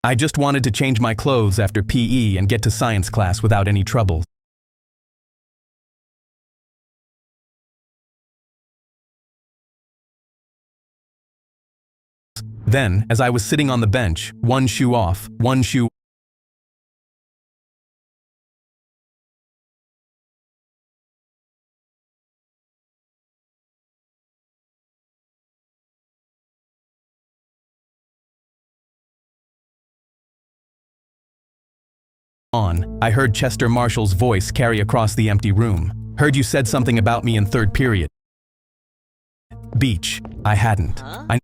I just wanted to change my clothes after PE and get to science class without any trouble. Then, as I was sitting on the bench, one shoe off, one shoe on, I heard Chester Marshall's voice carry across the empty room. Heard you said something about me in third period. Beach. I hadn't. I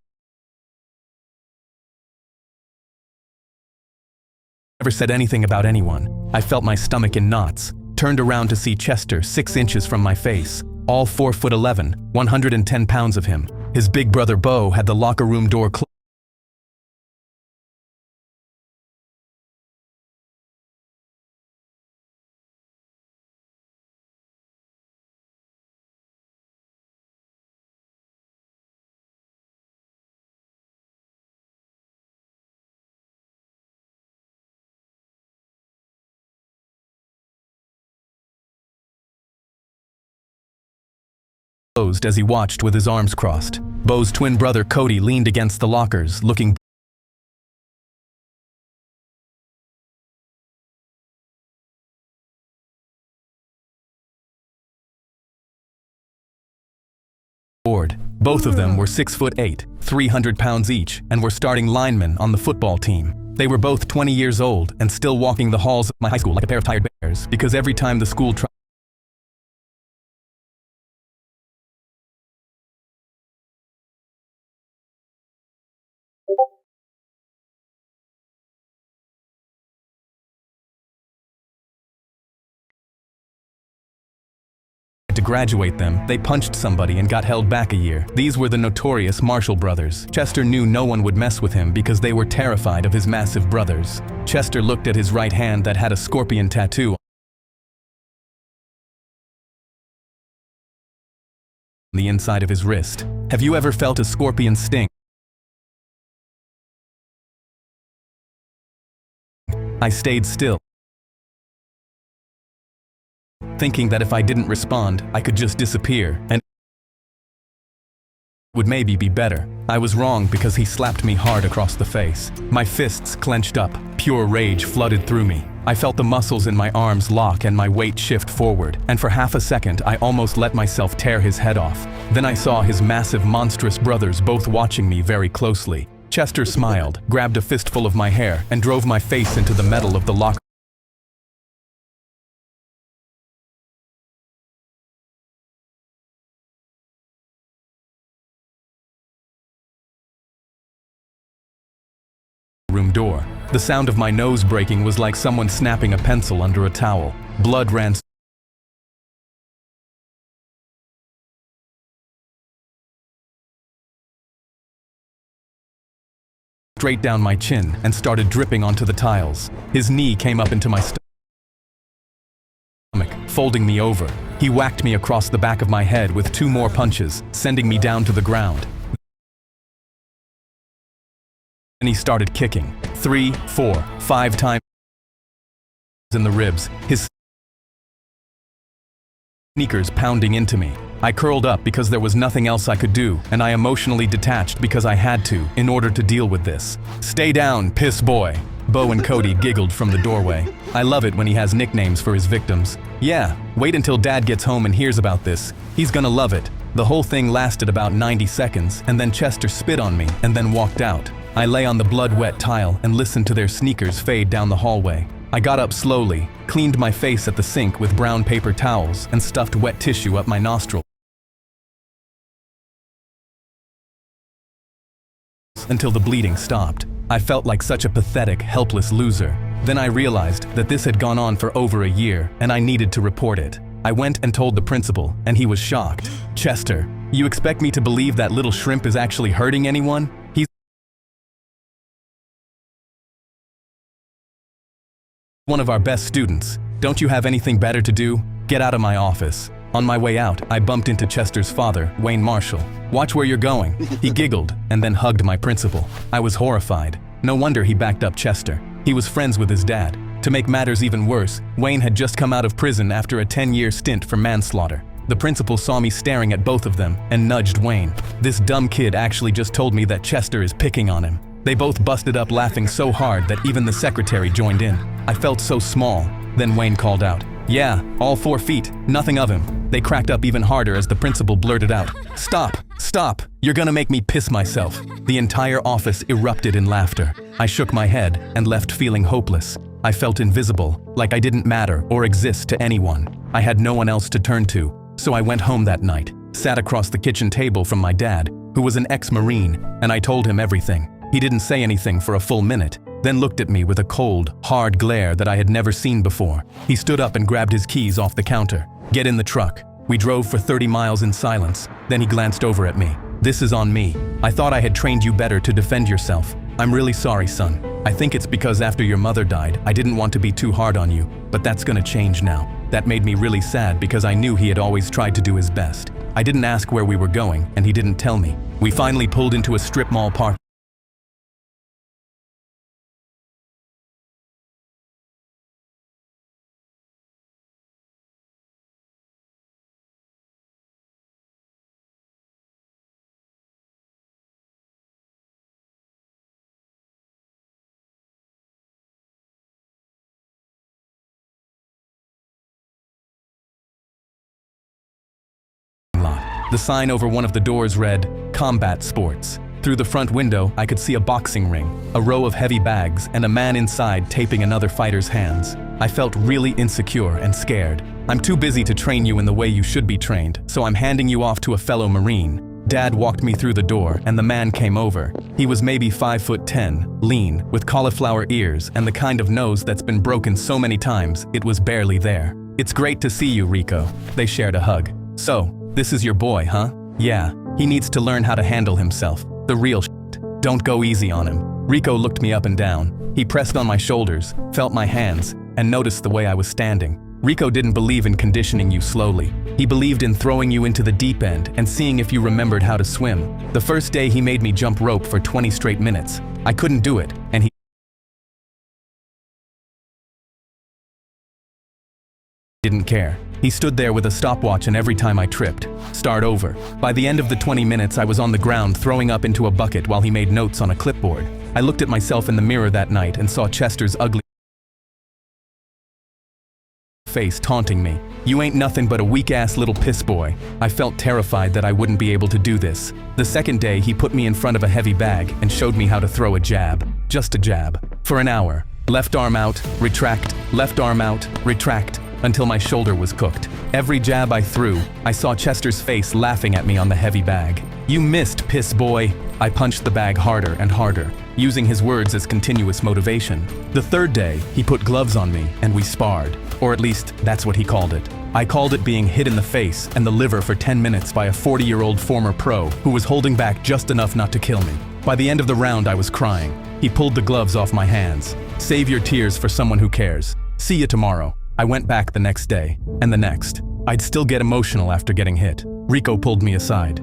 never said anything about anyone. I felt my stomach in knots. Turned around to see Chester 6 inches from my face. All 4'11", 110 pounds of him. His big brother Bo had the locker room door closed. As he watched with his arms crossed. Bo's twin brother Cody leaned against the lockers, looking bored. Both of them were 6'8", 300 pounds each, and were starting linemen on the football team. They were both 20 years old and still walking the halls of my high school like a pair of tired bears, because every time the school tried to graduate them, they punched somebody and got held back a year. These were the notorious Marshall brothers. Chester knew no one would mess with him because they were terrified of his massive brothers. Chester looked at his right hand that had a scorpion tattoo on the inside of his wrist. Have you ever felt a scorpion sting? I stayed still, thinking that if I didn't respond, I could just disappear, and would maybe be better. I was wrong because he slapped me hard across the face. My fists clenched up, pure rage flooded through me. I felt the muscles in my arms lock and my weight shift forward, and for half a second I almost let myself tear his head off. Then I saw his massive, monstrous brothers both watching me very closely. Chester smiled, grabbed a fistful of my hair, and drove my face into the metal of the locker room door. The sound of my nose breaking was like someone snapping a pencil under a towel. Blood ran straight down my chin and started dripping onto the tiles. His knee came up into my stomach, folding me over. He whacked me across the back of my head with 2 more punches, sending me down to the ground. And he started kicking 3, 4, 5 times in the ribs, his sneakers pounding into me. I curled up because there was nothing else I could do, and I emotionally detached because I had to, in order to deal with this. Stay down, piss boy. Bo and Cody giggled from the doorway. I love it when he has nicknames for his victims. Yeah, wait until Dad gets home and hears about this. He's gonna love it. The whole thing lasted about 90 seconds, and then Chester spit on me and then walked out. I lay on the blood-wet tile and listened to their sneakers fade down the hallway. I got up slowly, cleaned my face at the sink with brown paper towels, and stuffed wet tissue up my nostrils until the bleeding stopped. I felt like such a pathetic, helpless loser. Then I realized that this had gone on for over a year, and I needed to report it. I went and told the principal, and he was shocked. Chester, you expect me to believe that little shrimp is actually hurting anyone? He's one of our best students. Don't you have anything better to do? Get out of my office. On my way out, I bumped into Chester's father, Wayne Marshall. Watch where you're going. He giggled and then hugged my principal. I was horrified. No wonder he backed up Chester. He was friends with his dad. To make matters even worse, Wayne had just come out of prison after a 10-year stint for manslaughter. The principal saw me staring at both of them and nudged Wayne. This dumb kid actually just told me that Chester is picking on him. They both busted up laughing so hard that even the secretary joined in. I felt so small. Then Wayne called out, "Yeah, all 4 feet, nothing of him." They cracked up even harder as the principal blurted out, "Stop, stop, you're gonna make me piss myself." The entire office erupted in laughter. I shook my head and left feeling hopeless. I felt invisible, like I didn't matter or exist to anyone. I had no one else to turn to, so I went home that night, sat across the kitchen table from my dad, who was an ex-Marine, and I told him everything. He didn't say anything for a full minute, then looked at me with a cold, hard glare that I had never seen before. He stood up and grabbed his keys off the counter. "Get in the truck." We drove for 30 miles in silence. Then he glanced over at me. "This is on me. I thought I had trained you better to defend yourself. I'm really sorry, son. I think it's because after your mother died, I didn't want to be too hard on you, but that's gonna change now." That made me really sad because I knew he had always tried to do his best. I didn't ask where we were going, and he didn't tell me. We finally pulled into a strip mall park. The sign over one of the doors read, "Combat Sports." Through the front window, I could see a boxing ring, a row of heavy bags, and a man inside taping another fighter's hands. I felt really insecure and scared. "I'm too busy to train you in the way you should be trained, so I'm handing you off to a fellow Marine." Dad walked me through the door, and the man came over. He was maybe 5'10", lean, with cauliflower ears and the kind of nose that's been broken so many times it was barely there. "It's great to see you, Rico." They shared a hug. "So, this is your boy, huh?" "Yeah, he needs to learn how to handle himself. The real shit. Don't go easy on him." Rico looked me up and down. He pressed on my shoulders, felt my hands, and noticed the way I was standing. "Rico didn't believe in conditioning you slowly. He believed in throwing you into the deep end and seeing if you remembered how to swim. The first day he made me jump rope for 20 straight minutes. I couldn't do it, and he didn't care. He stood there with a stopwatch, and every time I tripped, start over. By the end of the 20 minutes, I was on the ground throwing up into a bucket while he made notes on a clipboard. I looked at myself in the mirror that night and saw Chester's ugly face taunting me. "You ain't nothing but a weak-ass little piss boy." I felt terrified that I wouldn't be able to do this. The second day, he put me in front of a heavy bag and showed me how to throw a jab. Just a jab. For an hour. Left arm out, retract, left arm out, retract, until my shoulder was cooked. Every jab I threw, I saw Chester's face laughing at me on the heavy bag. "You missed, piss boy." I punched the bag harder and harder, using his words as continuous motivation. The third day, he put gloves on me and we sparred, or at least that's what he called it. I called it being hit in the face and the liver for 10 minutes by a 40-year-old former pro who was holding back just enough not to kill me. By the end of the round, I was crying. He pulled the gloves off my hands. "Save your tears for someone who cares. See you tomorrow." I went back the next day, and the next. I'd still get emotional after getting hit. Rico pulled me aside.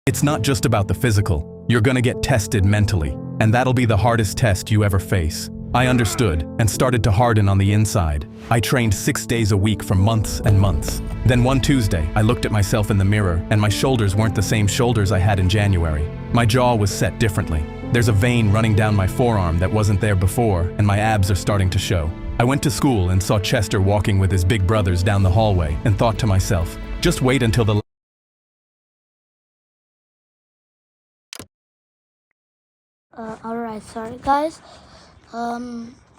"It's not just about the physical. You're gonna get tested mentally, and that'll be the hardest test you ever face." I understood and started to harden on the inside. I trained 6 days a week for months and months. Then one Tuesday, I looked at myself in the mirror, and my shoulders weren't the same shoulders I had in January. My jaw was set differently. There's a vein running down my forearm that wasn't there before, and my abs are starting to show. I went to school and saw Chester walking with his big brothers down the hallway and thought to myself, just wait until the Alright, sorry guys.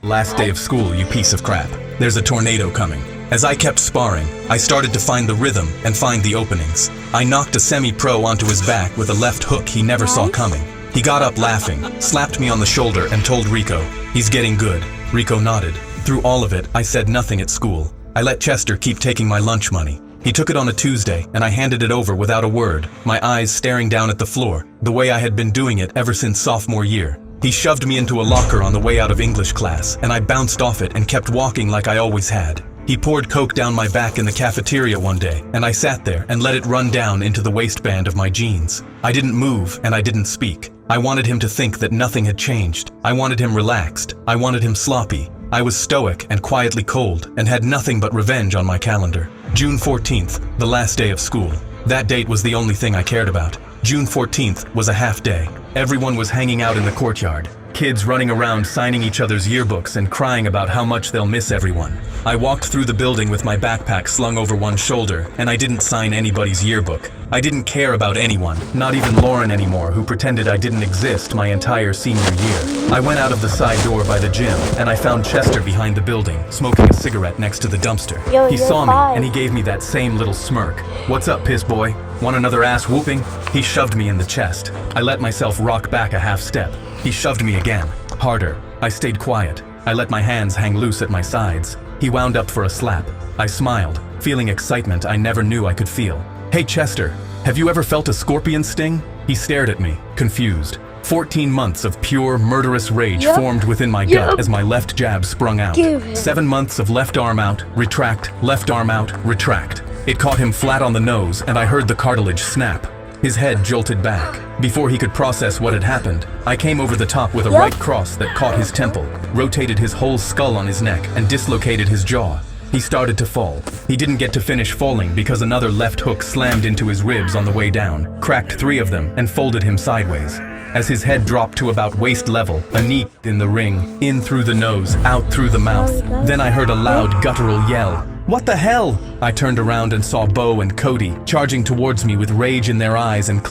Last day of school, you piece of crap. There's a tornado coming. As I kept sparring, I started to find the rhythm and find the openings. I knocked a semi-pro onto his back with a left hook he never saw coming. He got up laughing, slapped me on the shoulder and told Rico, "He's getting good." Rico nodded. Through all of it, I said nothing at school. I let Chester keep taking my lunch money. He took it on a Tuesday, and I handed it over without a word, my eyes staring down at the floor, the way I had been doing it ever since sophomore year. He shoved me into a locker on the way out of English class, and I bounced off it and kept walking like I always had. He He poured Coke down my back in the cafeteria one day, and I sat there and let it run down into the waistband of my jeans. I didn't move and I didn't speak. I wanted him to think that nothing had changed. I wanted him relaxed. I wanted him sloppy. I was stoic and quietly cold and had nothing but revenge on my calendar. June 14th, the last day of school. That date was the only thing I cared about. June 14th was a half day. Everyone was hanging out in the courtyard. Kids running around signing each other's yearbooks and crying about how much they'll miss everyone. I walked through the building with my backpack slung over one shoulder, and I didn't sign anybody's yearbook. I didn't care about anyone, not even Lauren anymore, who pretended I didn't exist my entire senior year. I went out of the side door by the gym, and I found Chester behind the building, smoking a cigarette next to the dumpster. Yo, He you're saw fine. me, and he gave me that same little smirk. "What's up, piss boy? Want another ass whooping?" He shoved me in the chest. I let myself rock back a half step. He shoved me again, harder. I stayed quiet. I let my hands hang loose at my sides. He wound up for a slap. I smiled, feeling excitement I never knew I could feel. "Hey Chester, have you ever felt a scorpion sting?" He stared at me, confused. 14 months of pure, murderous rage Yep. formed within my Yep. gut as my left jab sprung out. Give it. 7 months of left arm out, retract, left arm out, retract. It caught him flat on the nose, and I heard the cartilage snap. His head jolted back. Before he could process what had happened, I came over the top with a Yep. right cross that caught his temple, rotated his whole skull on his neck, and dislocated his jaw. He started to fall. He didn't get to finish falling because another left hook slammed into his ribs on the way down, cracked 3 of them, and folded him sideways. As his head dropped to about waist level, a knee in the ring, in through the nose, out through the mouth. Then I heard a loud guttural yell. "What the hell?" I turned around and saw Bo and Cody charging towards me with rage in their eyes and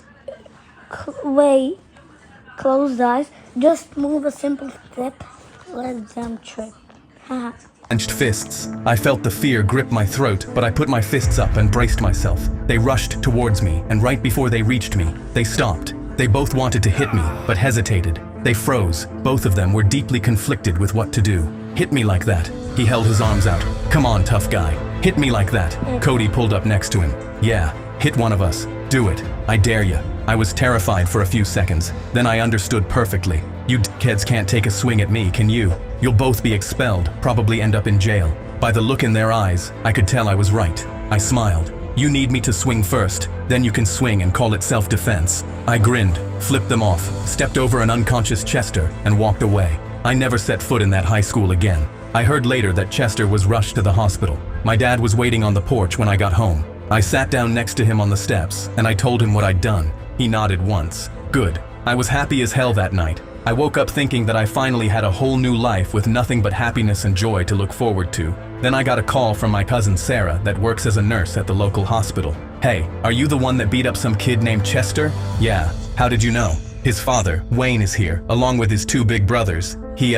Wait. Closed eyes. Just move a simple step. Let them trip. Haha. clenched fists. I felt the fear grip my throat, but I put my fists up and braced myself. They rushed towards me, and right before they reached me, they stopped. They both wanted to hit me, but hesitated. They froze. Both of them were deeply conflicted with what to do. "Hit me like that." He held his arms out. "Come on, tough guy. Hit me like that." Cody pulled up next to him. "Yeah, hit one of us. Do it. I dare you." I was terrified for a few seconds. Then I understood perfectly. "You dickheads can't take a swing at me, can you? You'll both be expelled, probably end up in jail." By the look in their eyes, I could tell I was right. I smiled. "You need me to swing first, then you can swing and call it self-defense." I grinned, flipped them off, stepped over an unconscious Chester, and walked away. I never set foot in that high school again. I heard later that Chester was rushed to the hospital. My dad was waiting on the porch when I got home. I sat down next to him on the steps, and I told him what I'd done. He nodded once. Good. I was happy as hell that night. I woke up thinking that I finally had a whole new life with nothing but happiness and joy to look forward to. Then I got a call from my cousin Sarah that works as a nurse at the local hospital. "Hey, are you the one that beat up some kid named Chester?" "Yeah. How did you know?" "His father, Wayne, is here, along with his 2 big brothers. He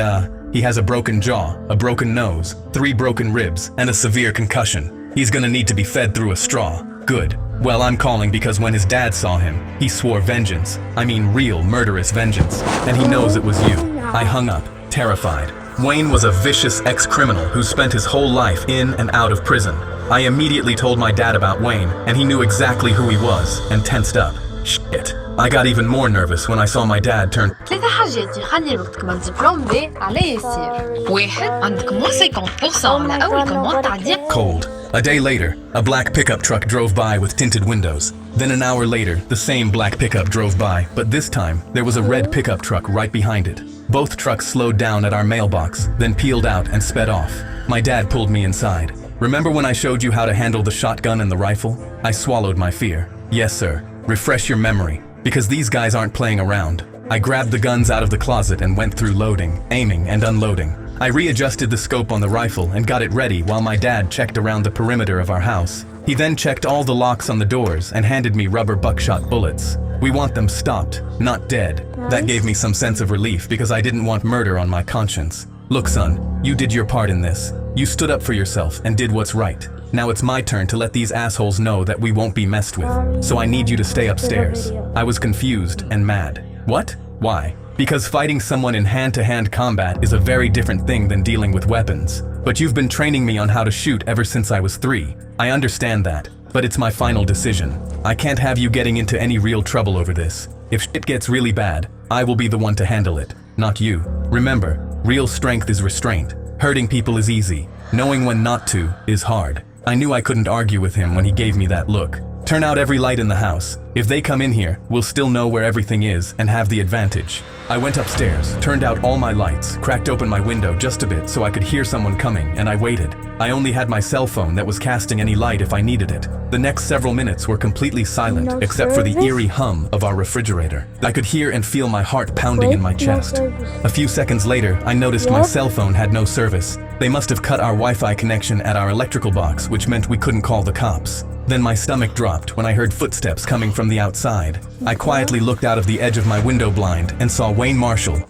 has a broken jaw, a broken nose, 3 broken ribs, and a severe concussion. He's gonna need to be fed through a straw." "Good. Well, I'm calling because when his dad saw him, he swore vengeance. I mean real murderous vengeance. And he knows it was you." I hung up, terrified. Wayne was a vicious ex-criminal who spent his whole life in and out of prison. I immediately told my dad about Wayne, and he knew exactly who he was, and tensed up. Shit. I got even more nervous when I saw my dad turn 3 حاجات يخلي الوقت تكمل دبلوم ب على يسير. 1 عندك moins 50% على أول كوموند تعديق. cold. A day later, a black pickup truck drove by with tinted windows. Then an hour later, the same black pickup drove by, but this time, there was a red pickup truck right behind it. Both trucks slowed down at our mailbox, then peeled out and sped off. My dad pulled me inside. "Remember when I showed you how to handle the shotgun and the rifle?" I swallowed my fear. "Yes, sir. Refresh your memory, because these guys aren't playing around." I grabbed the guns out of the closet and went through loading, aiming, and unloading. I readjusted the scope on the rifle and got it ready while my dad checked around the perimeter of our house. He then checked all the locks on the doors and handed me rubber buckshot bullets. "We want them stopped, not dead." That gave me some sense of relief because I didn't want murder on my conscience. "Look, son, you did your part in this. You stood up for yourself and did what's right. Now it's my turn to let these assholes know that we won't be messed with. So I need you to stay upstairs." I was confused and mad. "What? Why?" "Because fighting someone in hand-to-hand combat is a very different thing than dealing with weapons. But you've been training me on how to shoot ever since I was 3. I understand that, but it's my final decision. I can't have you getting into any real trouble over this. If shit gets really bad, I will be the one to handle it, not you. Remember, real strength is restraint. Hurting people is easy. Knowing when not to is hard. I knew I couldn't argue with him when he gave me that look. Turn out every light in the house. If they come in here, we'll still know where everything is and have the advantage. I went upstairs, turned out all my lights, cracked open my window just a bit so I could hear someone coming, and I waited. I only had my cell phone that was casting any light if I needed it. The next several minutes were completely silent, No except for the service? eerie hum of our refrigerator. I could hear and feel my heart pounding in my No chest. service. A few seconds later, I noticed my Yep. cell phone had no service. They must have cut our Wi-Fi connection at our electrical box, which meant we couldn't call the cops. Then my stomach dropped when I heard footsteps coming from the outside. I quietly looked out of the edge of my window blind and saw Wayne Marshall,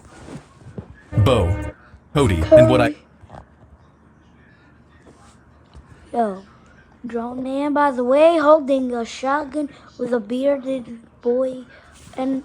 Bo, Cody, and what I... Yo, drone man, by the way, holding a shotgun with a bearded boy, and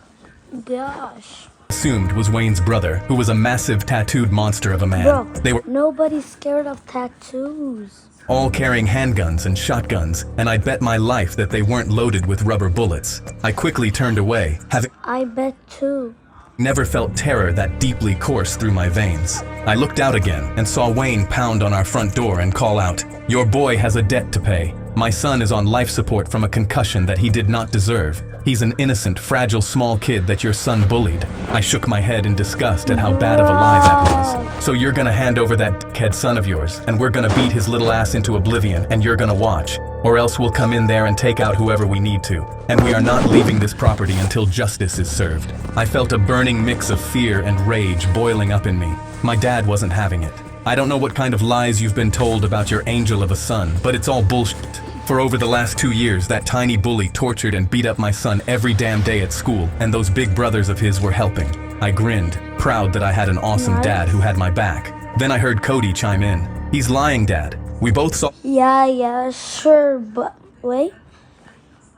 gosh, assumed was Wayne's brother, who was a massive tattooed monster of a man. bro, They were nobody's scared of tattoos. all carrying handguns and shotguns, and I'd bet my life that they weren't loaded with rubber bullets. I quickly turned away, having I bet too. never felt terror that deeply coursed through my veins. I looked out again and saw Wayne pound on our front door and call out, "Your boy has a debt to pay. My son is on life support from a concussion that he did not deserve. He's an innocent, fragile, small kid that your son bullied." I shook my head in disgust at how bad of a lie that was. "So you're gonna hand over that dickhead son of yours, and we're gonna beat his little ass into oblivion, and you're gonna watch. Or else we'll come in there and take out whoever we need to. And we are not leaving this property until justice is served." I felt a burning mix of fear and rage boiling up in me. My dad wasn't having it. I don't know what kind of lies you've been told about your angel of a son, but it's all bullshit. For over the last 2 years, that tiny bully tortured and beat up my son every damn day at school, and those big brothers of his were helping. I grinned, proud that I had an awesome Nice. dad who had my back. Then I heard Cody chime in. "He's lying, Dad. We both saw..." Yeah, sure, but wait.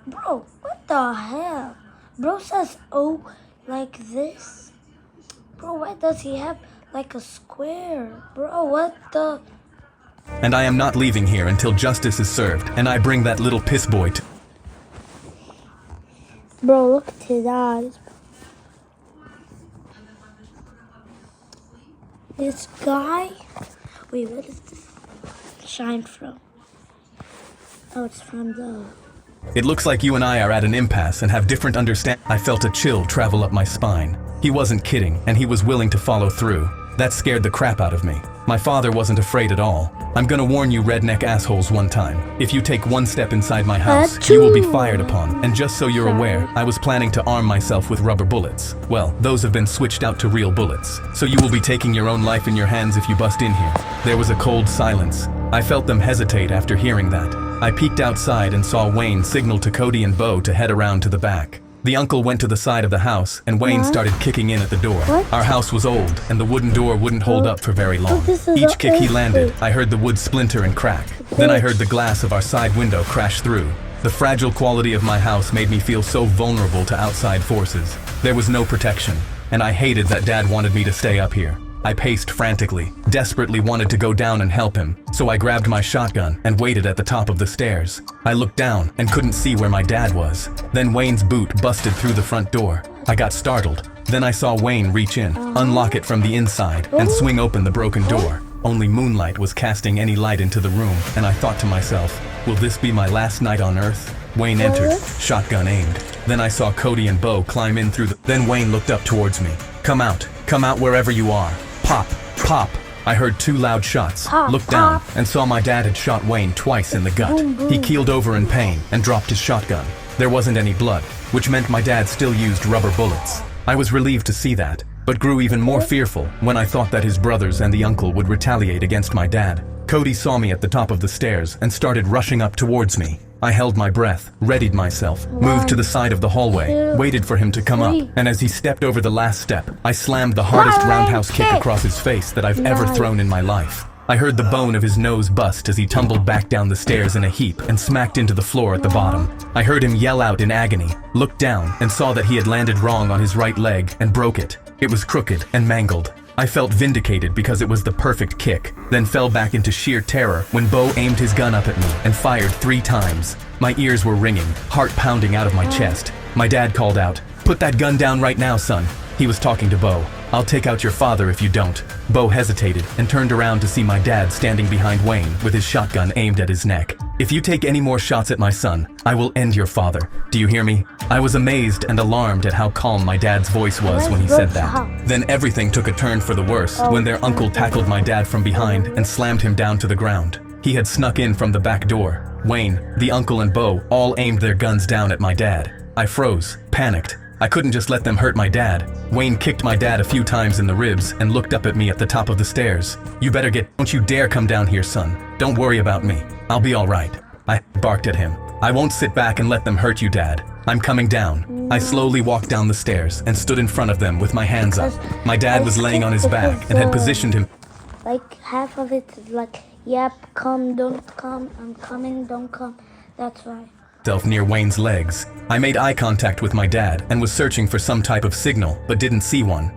Bro, what the hell? Bro says, oh, like this. Bro, why does he have like a square? Bro, what the? "And I am not leaving here until justice is served, and I bring that little piss boy to..." Bro, look at his eyes. This guy. Wait, what is this shine from? Oh, it's from the. "It looks like you and I are at an impasse and have different understand..." I felt a chill travel up my spine. He wasn't kidding, and he was willing to follow through. That scared the crap out of me. My father wasn't afraid at all. "I'm gonna warn you redneck assholes one time. If you take one step inside my house, you will be fired upon. And just so you're aware, I was planning to arm myself with rubber bullets. Well, those have been switched out to real bullets. So you will be taking your own life in your hands if you bust in here." There was a cold silence. I felt them hesitate after hearing that. I peeked outside and saw Wayne signal to Cody and Bo to head around to the back. The uncle went to the side of the house, and Wayne What? started kicking in at the door. What? Our house was old, and the wooden door wouldn't hold up for very long. this is Each a kick he landed, earthquake. I heard the wood splinter and crack. Then I heard the glass of our side window crash through. The fragile quality of my house made me feel so vulnerable to outside forces. There was no protection, and I hated that Dad wanted me to stay up here. I paced frantically, desperately wanted to go down and help him, so I grabbed my shotgun and waited at the top of the stairs. I looked down and couldn't see where my dad was. Then Wayne's boot busted through the front door. I got startled. Then I saw Wayne reach in, unlock it from the inside, and swing open the broken door. Only moonlight was casting any light into the room, and I thought to myself, will this be my last night on Earth? Wayne entered, shotgun aimed. Then I saw Cody and Bo climb in through the... Then Wayne looked up towards me. Come out wherever you are. Pop, pop. I heard 2 loud shots, Pop, looked down, pop. and saw my dad had shot Wayne twice in the gut. Boom, boom. He keeled over in pain and dropped his shotgun. There wasn't any blood, which meant my dad still used rubber bullets. I was relieved to see that, but grew even more fearful when I thought that his brothers and the uncle would retaliate against my dad. Cody saw me at the top of the stairs and started rushing up towards me. I held my breath, readied myself, moved to the side of the hallway, two, waited for him to come up, three. and as he stepped over the last step, I slammed the hardest roundhouse kick across his face that I've ever Nice. thrown in my life. I heard the bone of his nose bust as he tumbled back down the stairs in a heap and smacked into the floor at the bottom. I heard him yell out in agony, looked down, and saw that he had landed wrong on his right leg and broke it. It was crooked and mangled. I felt vindicated because it was the perfect kick, then fell back into sheer terror when Bo aimed his gun up at me and fired 3 times. My ears were ringing, heart pounding out of my chest. My dad called out, "Put that gun down right now, son." He was talking to Bo. I'll take out your father if you don't. Bo hesitated and turned around to see my dad standing behind Wayne with his shotgun aimed at his neck. If you take any more shots at my son, I will end your father. Do you hear me? I was amazed and alarmed at how calm my dad's voice was when he said that. Then everything took a turn for the worse when their uncle tackled my dad from behind and slammed him down to the ground. He had snuck in from the back door. Wayne, the uncle and Bo all aimed their guns down at my dad. I froze, panicked. I couldn't just let them hurt my dad. Wayne kicked my dad a few times in the ribs and looked up at me at the top of the stairs. You better don't you dare come down here, son. Don't worry about me. I'll be all right. I barked at him. I won't sit back and let them hurt you, Dad. I'm coming down. I slowly walked down the stairs and stood in front of them with my hands up. My dad was laying on his back and had positioned him. Like half of it is like, yep, come, don't come, I'm coming, don't come. That's why. Near Wayne's legs. I made eye contact with my dad and was searching for some type of signal, but didn't see one.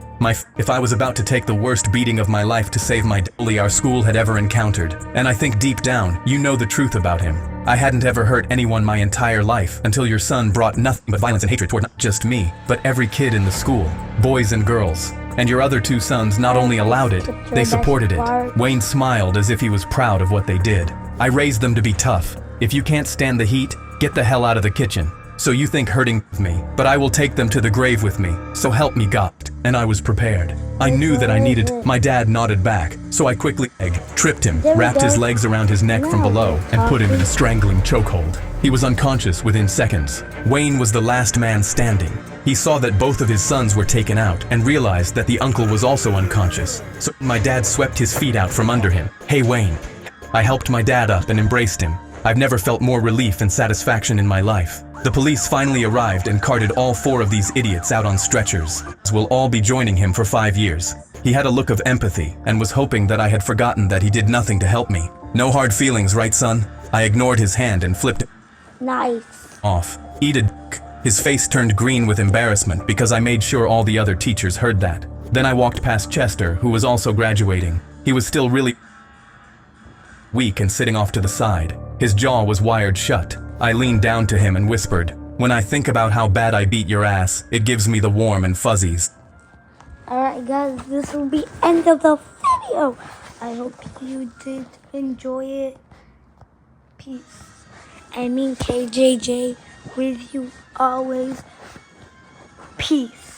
If I was about to take the worst beating of my life to save my dad our school had ever encountered. And I think deep down, you know the truth about him. I hadn't ever hurt anyone my entire life until your son brought nothing but violence and hatred toward not just me, but every kid in the school, boys and girls. And your other two sons not only allowed it, they supported it. Wayne smiled as if he was proud of what they did. I raised them to be tough. If you can't stand the heat, get the hell out of the kitchen. So you think hurting me, but I will take them to the grave with me. So help me God. And I was prepared. I knew that I needed. My dad nodded back, so I quickly tripped him, wrapped his legs around his neck from below, and put him in a strangling chokehold. He was unconscious within seconds. Wayne was the last man standing. He saw that both of his sons were taken out and realized that the uncle was also unconscious. So my dad swept his feet out from under him. Hey Wayne. I helped my dad up and embraced him. I've never felt more relief and satisfaction in my life. The police finally arrived and carted all 4 of these idiots out on stretchers. We'll all be joining him for 5 years. He had a look of empathy and was hoping that I had forgotten that he did nothing to help me. No hard feelings, right, son? I ignored his hand and flipped off. Eat a dick. His face turned green with embarrassment because I made sure all the other teachers heard that. Then I walked past Chester, who was also graduating. He was still really weak and sitting off to the side. His jaw was wired shut. I leaned down to him and whispered, "When I think about how bad I beat your ass, it gives me the warm and fuzzies." Alright guys, this will be end of the video. I hope you did enjoy it. Peace. I mean KJJ with you always. Peace.